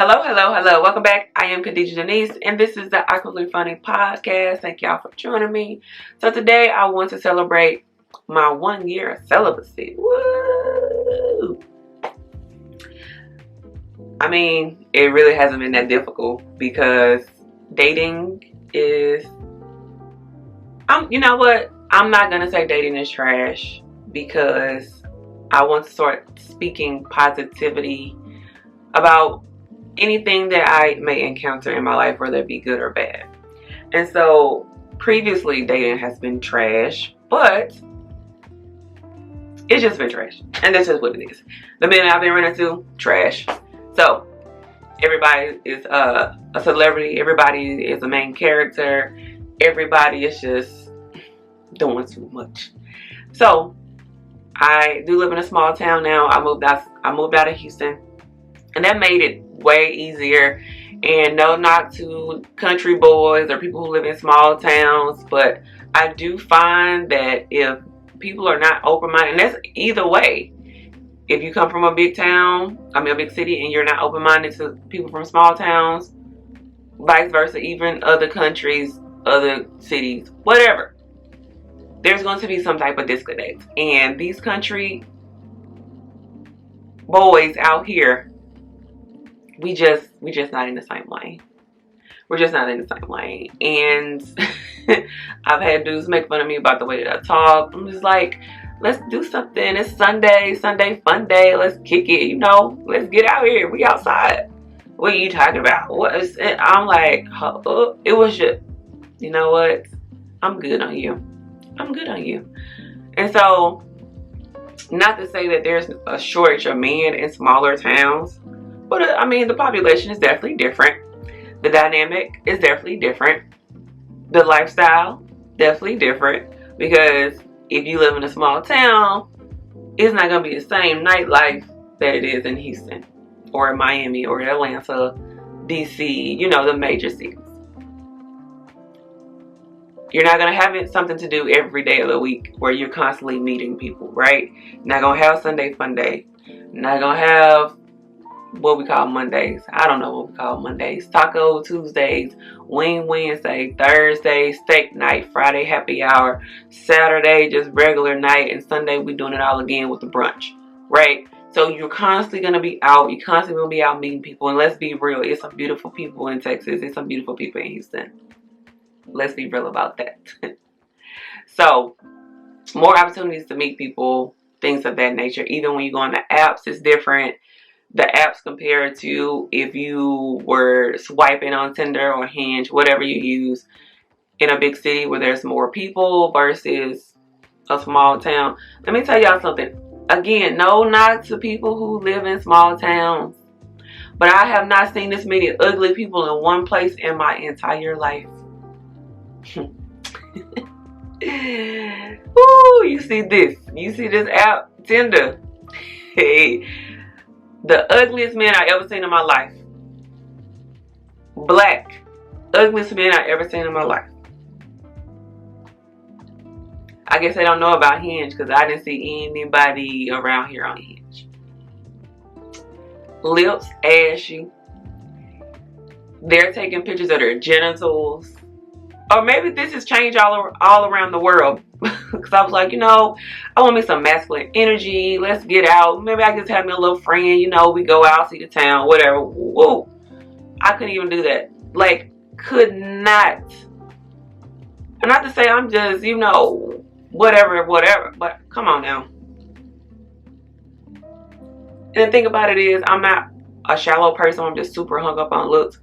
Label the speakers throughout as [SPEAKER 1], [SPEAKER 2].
[SPEAKER 1] Hello, hello, hello. Welcome back. I am Khadija Denise, and this is the Awkwardly Funny podcast. Thank y'all for joining me. So today I want to celebrate my 1 year of celibacy. Woo! I mean, it really hasn't been that difficult because dating is... you know what? I'm not going to say dating is trash because I want to start speaking positivity about anything that I may encounter in my life, whether it be good or bad. And so previously dating has been trash, but it's just been trash. And that's just what it is. The men I've been running to, trash. So everybody is a celebrity. Everybody is a main character. Everybody is just doing too much. So I do live in a small town now. I moved out of Houston, and that made it way easier. And no knock to country boys or people who live in small towns, but I do find that if people are not open-minded, and that's either way, if you come from a big town, a big city, and you're not open-minded to people from small towns, vice versa, even other countries, other cities, whatever, there's going to be some type of disconnect. And these country boys out here, we just not in the same lane. We're just not in the same lane. And I've had dudes make fun of me about the way that I talk. I'm just like, let's do something. It's Sunday fun day. Let's kick it, let's get out here. We outside. What are you talking about? I'm like, it was just, you know what? I'm good on you. I'm good on you. And so, not to say that there's a shortage of men in smaller towns, but the population is definitely different. The dynamic is definitely different. The lifestyle, definitely different. Because if you live in a small town, it's not going to be the same nightlife that it is in Houston or in Miami or Atlanta, DC, the major cities. You're not going to have something to do every day of the week where you're constantly meeting people, right? You're not going to have Sunday fun day. You're not going to have what we call Mondays. I don't know what we call Mondays. Taco Tuesdays, Wing Wednesday, Thursday, steak night, Friday happy hour, Saturday just regular night, and Sunday we doing it all again with the brunch, right? So you're constantly going to be out. You're constantly going to be out meeting people. And let's be real. It's some beautiful people in Texas. It's some beautiful people in Houston. Let's be real about that. So more opportunities to meet people, things of that nature. Even when you go on the apps, it's different. The apps compared to if you were swiping on Tinder or Hinge, whatever you use, in a big city where there's more people versus a small town. Let me tell y'all something. Again, no knock to people who live in small towns, but I have not seen this many ugly people in one place in my entire life. Ooh, you see this app, Tinder. Hey. The ugliest man I ever seen in my life. Black. Ugliest man I ever seen in my life. I guess they don't know about Hinge because I didn't see anybody around here on Hinge. Lips ashy. They're taking pictures of their genitals. Or maybe this has changed all around the world. Because I was like, I want me some masculine energy. Let's get out. Maybe I just have me a little friend. We go out, see the town, whatever. Whoa. I couldn't even do that. Like, could not. And not to say I'm just, whatever. But come on now. And the thing about it is, I'm not a shallow person. I'm just super hung up on looks.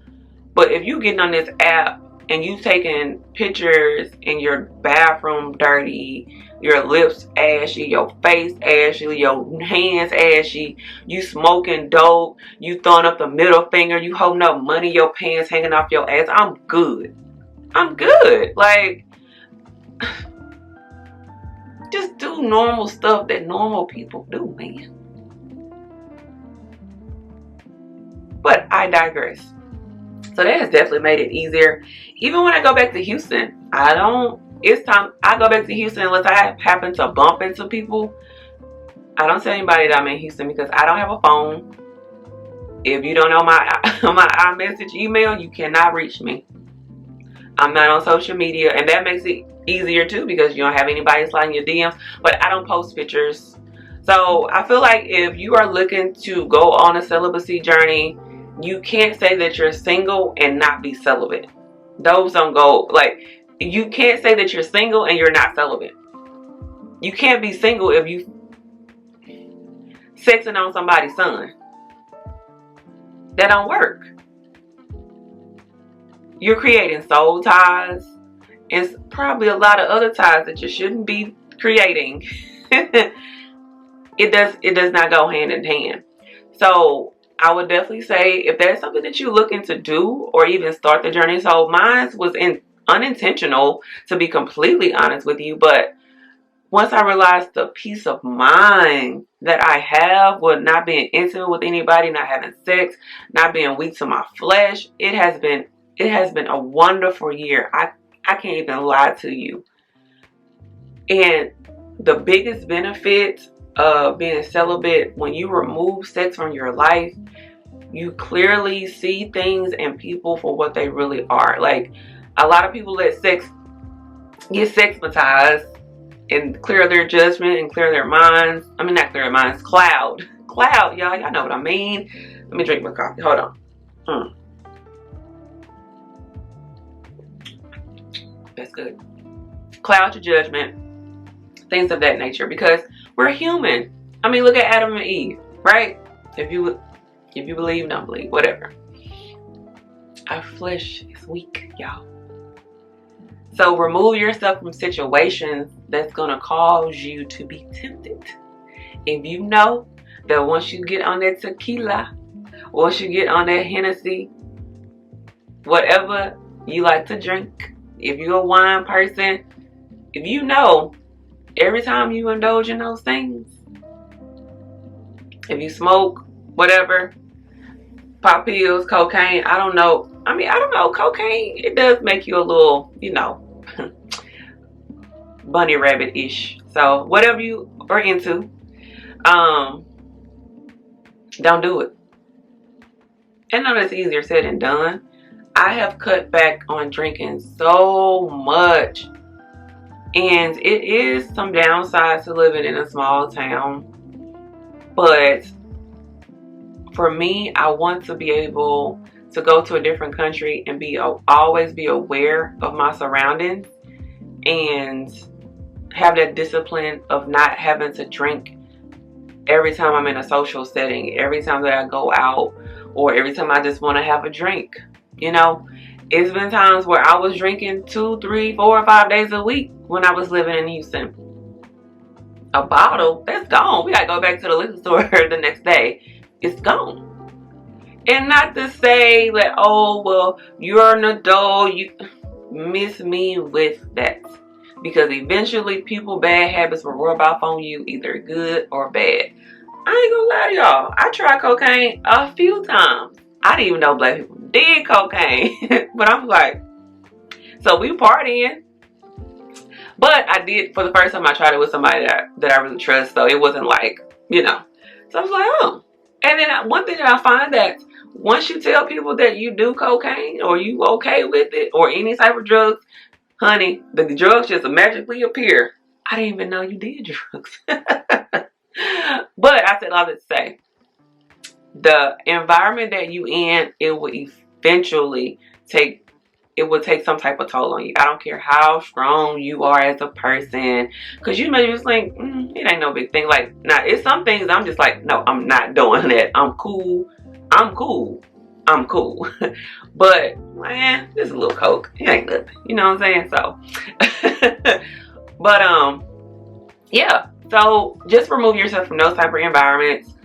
[SPEAKER 1] But if you getting on this app, and you taking pictures in your bathroom dirty, your lips ashy, your face ashy, your hands ashy, you smoking dope, you throwing up the middle finger, you holding up money, your pants hanging off your ass, I'm good. Like, just do normal stuff that normal people do, man. But I digress. So that has definitely made it easier. Even when I go back to Houston, I go back to Houston unless I happen to bump into people. I don't tell anybody that I'm in Houston because I don't have a phone. If you don't know my my iMessage email, you cannot reach me. I'm not on social media, and that makes it easier too because you don't have anybody sliding your DMs. But I don't post pictures. So I feel like if you are looking to go on a celibacy journey, you can't say that you're single and not be celibate. Those don't go, like, you can't say that you're single and you're not celibate. You can't be single if you sexing on somebody's son. That don't work. You're creating soul ties and probably a lot of other ties that you shouldn't be creating. It does not go hand in hand. So I would definitely say if there's something that you're looking to do or even start the journey. So mine was unintentional, to be completely honest with you, but once I realized the peace of mind that I have with not being intimate with anybody, not having sex, not being weak to my flesh, it has been a wonderful year. I can't even lie to you. And the biggest benefit of being celibate, when you remove sex from your life, you clearly see things and people for what they really are. Like, a lot of people let sex get sexmatized and clear their judgment and clear their minds. I mean, not clear their minds, cloud, y'all know what I mean. Let me drink my coffee. Hold on. That's good. Cloud your judgment, things of that nature, because we're human. I mean, look at Adam and Eve, right? If you believe, don't believe, whatever. Our flesh is weak, y'all. So remove yourself from situations that's going to cause you to be tempted. If you know that once you get on that tequila, once you get on that Hennessy, whatever you like to drink, if you're a wine person, if you know every time you indulge in those things, if you smoke, whatever, pop pills, cocaine, I don't know, cocaine, it does make you a little, bunny rabbit-ish. So whatever you are into, don't do it. And I know that's easier said than done. I have cut back on drinking so much, and it is some downsides to living in a small town, but for me, I want to be able to go to a different country and always be aware of my surroundings and have that discipline of not having to drink every time I'm in a social setting, every time that I go out, or every time I just want to have a drink. It's been times where I was drinking 2, 3, 4, 5 days a week when I was living in Houston. A bottle, that's gone. We gotta go back to the liquor store the next day. It's gone. And not to say that, oh, well, you're an adult, you miss me with that. Because eventually bad habits will rub off on you, either good or bad. I ain't gonna lie to y'all. I tried cocaine a few times. I didn't even know black people did cocaine. But I'm like, so we partying. But I did, for the first time I tried it with somebody that I really trust. So it wasn't like, So I was like, oh. And then one thing that I find that once you tell people that you do cocaine or you okay with it or any type of drugs, honey, the drugs just magically appear. I didn't even know you did drugs. But I said all that to say, the environment that you in, it will eventually take some type of toll on you. I don't care how strong you are as a person, because you may just think, it ain't no big thing. Like, now, it's some things I'm just like, no, I'm not doing that. I'm cool. But, man, just a little coke. It ain't nothing. You know what I'm saying? So, but, yeah. So, just remove yourself from those type of environments.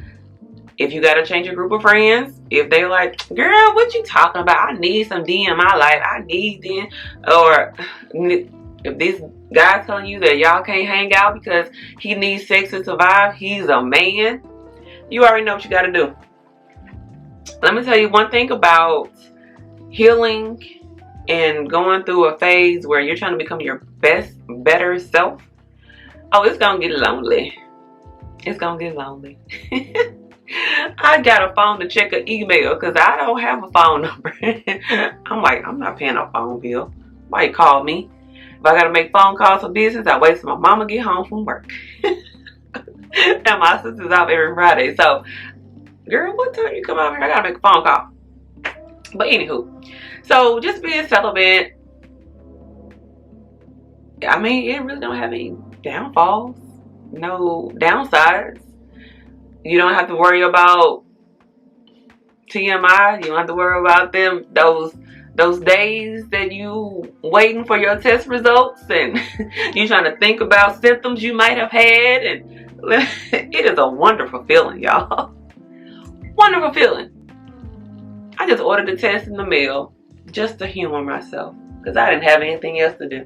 [SPEAKER 1] If you got to change your group of friends, if they're like, girl, what you talking about? I need some D in my life. I need them. Or if this guy's telling you that y'all can't hang out because he needs sex to survive, he's a man, you already know what you got to do. Let me tell you one thing about healing and going through a phase where you're trying to become your better self. Oh, it's going to get lonely. It's going to get lonely. I got a phone to check an email because I don't have a phone number. I'm like, I'm not paying a phone bill. Might call me. If I gotta make phone calls for business, I wait till my mama get home from work. And my sister's off every Friday. So, girl, what time you come out here? I gotta make a phone call. But anywho, so just being celibate, I mean, it really don't have any downfalls, no downsides. You don't have to worry about TMI. You don't have to worry about them those days that you waiting for your test results and you trying to think about symptoms you might have had, and it is a wonderful feeling, y'all. Wonderful feeling. I just ordered the test in the mail just to humor myself because I didn't have anything else to do.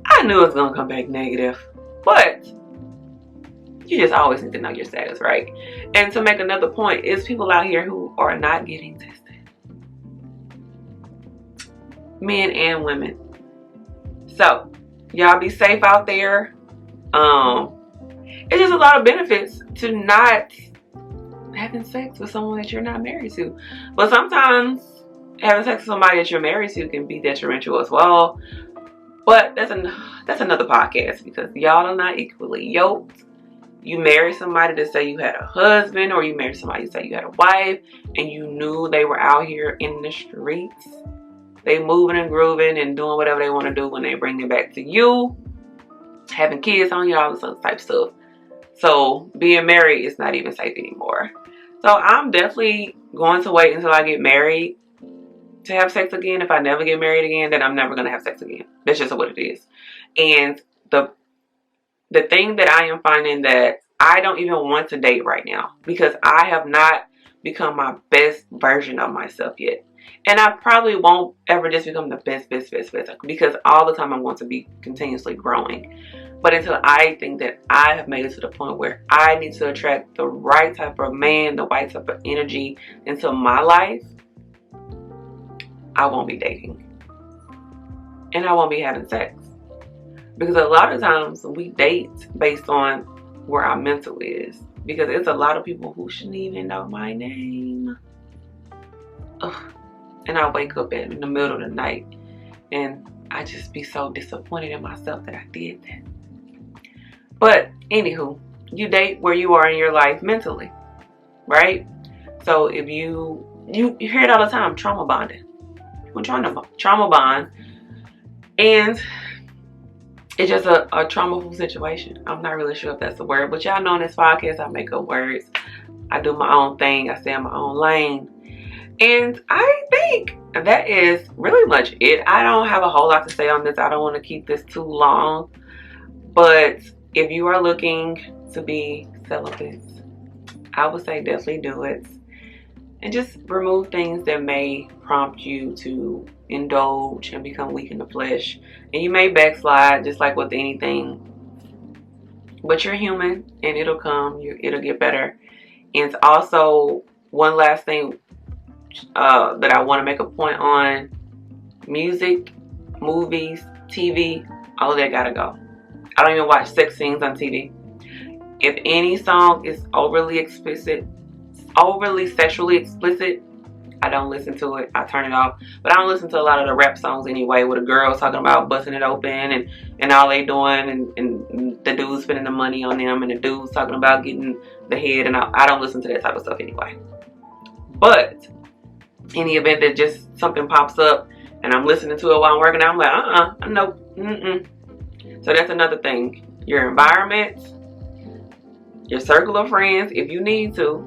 [SPEAKER 1] I knew it was gonna come back negative, but you just always need to know your status, right? And to make another point, is people out here who are not getting tested. Men and women. So, y'all be safe out there. It's just a lot of benefits to not having sex with someone that you're not married to. But sometimes having sex with somebody that you're married to can be detrimental as well. But that's another podcast because y'all are not equally yoked. You married somebody to say you had a husband, or you married somebody to say you had a wife, and you knew they were out here in the streets. They moving and grooving and doing whatever they want to do when they bring it back to you. Having kids on you, all this other type of stuff. So being married is not even safe anymore. So I'm definitely going to wait until I get married to have sex again. If I never get married again, then I'm never going to have sex again. That's just what it is. And the thing that I am finding that I don't even want to date right now because I have not become my best version of myself yet. And I probably won't ever just become the best because all the time I'm going to be continuously growing. But until I think that I have made it to the point where I need to attract the right type of man, the right type of energy into my life, I won't be dating. And I won't be having sex. Because a lot of times we date based on where our mental is. Because it's a lot of people who shouldn't even know my name. Ugh. And I wake up in the middle of the night and I just be so disappointed in myself that I did that. But anywho, you date where you are in your life mentally, right? So if you hear it all the time, trauma bonding. We're trying to trauma bond, and it's just a traumaful situation. I'm not really sure if that's the word, but y'all know in this podcast I make up words. I do my own thing. I stay in my own lane. And I think that is really much it. I don't have a whole lot to say on this. I don't want to keep this too long. But if you are looking to be celibate, I would say definitely do it. And just remove things that may prompt you to indulge and become weak in the flesh. And you may backslide just like with anything. But you're human and it'll come. It'll get better. And also, one last thing that I want to make a point on: music, movies, TV, all of that gotta go. I don't even watch sex scenes on TV. If any song is overly explicit, overly sexually explicit, I don't listen to it. I turn it off. But I don't listen to a lot of the rap songs anyway, where the girls talking about busting it open and all they doing, and the dudes spending the money on them, and the dudes talking about getting the head, and I don't listen to that type of stuff anyway. But in the event that just something pops up and I'm listening to it while I'm working out, I'm like, nope, So that's another thing. Your environment, your circle of friends, if you need to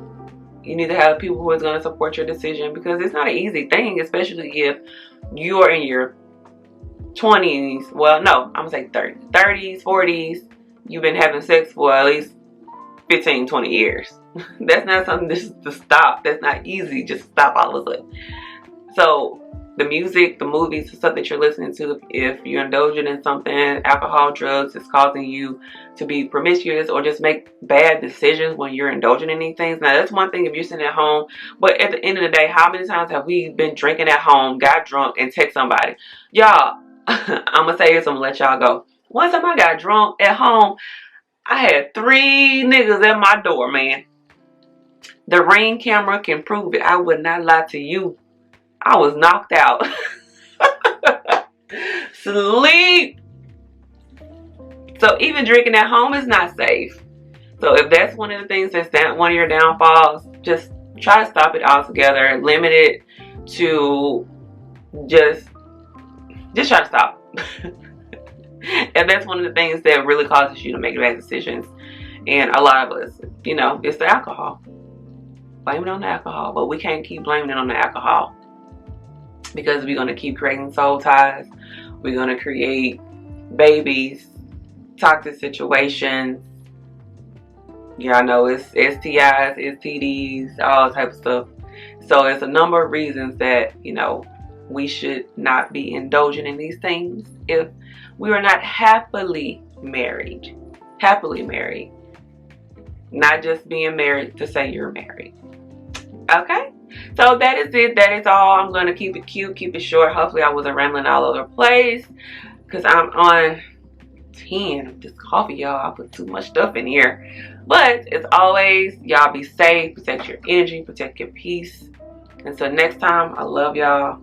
[SPEAKER 1] have people who is going to support your decision, because it's not an easy thing, especially if you are in your 20s. Well, no, I'm going to say 30s, 40s. You've been having sex for at least 15, 20 years. That's not something just to stop. That's not easy. Just stop all of a sudden. So the music, the movies, the stuff that you're listening to, if you're indulging in something, alcohol, drugs, is causing you to be promiscuous or just make bad decisions when you're indulging in these things. Now, that's one thing if you're sitting at home. But at the end of the day, how many times have we been drinking at home, got drunk, and text somebody? Y'all, I'm going to say this, I'm going to let y'all go. One time I got drunk at home, I had 3 niggas at my door, man. The Ring camera can prove it. I would not lie to you. I was knocked out. Sleep. So even drinking at home is not safe. So if that's one of the things that's one of your downfalls, just try to stop it altogether. Limit it to just try to stop. And that's one of the things that really causes you to make bad decisions. And a lot of us, you know, it's the alcohol. Blame it on the alcohol. But we can't keep blaming it on the alcohol, because we're going to keep creating soul ties. We're going to create babies, toxic situations. Y'all know it's STIs, STDs, all types of stuff. So it's a number of reasons that, you know, we should not be indulging in these things if we are not happily married. Happily married. Not just being married to say you're married. Okay? So that is it. That is all. I'm going to keep it cute, keep it short. Hopefully I wasn't rambling all over the place, because I'm on 10 of this coffee, y'all. I put too much stuff in here. But as always, y'all be safe. Protect your energy. Protect your peace. Until next time, I love y'all.